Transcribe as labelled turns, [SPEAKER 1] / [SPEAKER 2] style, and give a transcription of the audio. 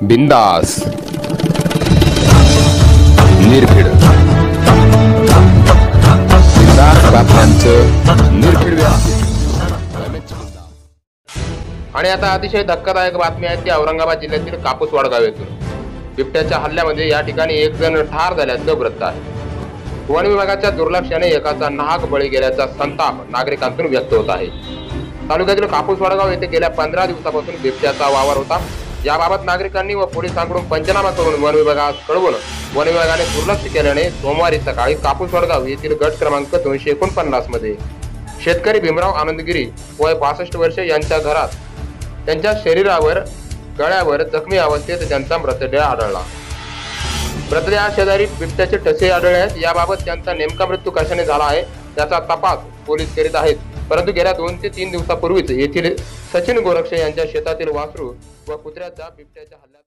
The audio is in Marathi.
[SPEAKER 1] बिंदास निर्भीड बिंदास बातम्यांचं निर्भीड व्यासपीठ.
[SPEAKER 2] आणि आता अतिशय धक्कादायक बातमी आहे ती औरंगाबाद जिल्ह्यातील कापूस वाडगाव येथून बिबट्याच्या हल्ल्यामध्ये या ठिकाणी एक जण ठार झाल्याचं वृत्त आहे. वन विभागाच्या दुर्लक्षाने एकाचा नाहक बळी गेल्याचा संताप नागरिकांतून व्यक्त होत आहे. तालुक्यातील कापूस वाडगाव येथे गेल्या 15 दिवसापासून बिबट्याचा वावर होता. याबाबत नागरिकांनी व पोलिसांकडून पंचनामा करून वन विभागास कळवून वन विभागाने दुर्लक्ष केल्याने सोमवारी सकाळी कापूस वाडगाव येथील गट क्रमांक 249 मध्ये शेतकरी भीमराव आनंदगिरी वय 65 वर्षे यांच्या घरात त्यांच्या शरीरावर गळ्यावर जखमी अवस्थेत त्यांचा मृतदेह आढळला. मृतदेहा शेजारी बिबट्याचे ठसे आढळले आहेत. याबाबत त्यांचा नेमका मृत्यू कशाने झाला आहे त्याचा तपास पोलीस करीत आहेत. परंतु गेल्या 2 ते 3 दिवसापूर्वीच येथील सचिन गोरक्षे यांच्या शेतातील वासरू व कुत्र्याचा बिबट्याच्या हल्ल्यात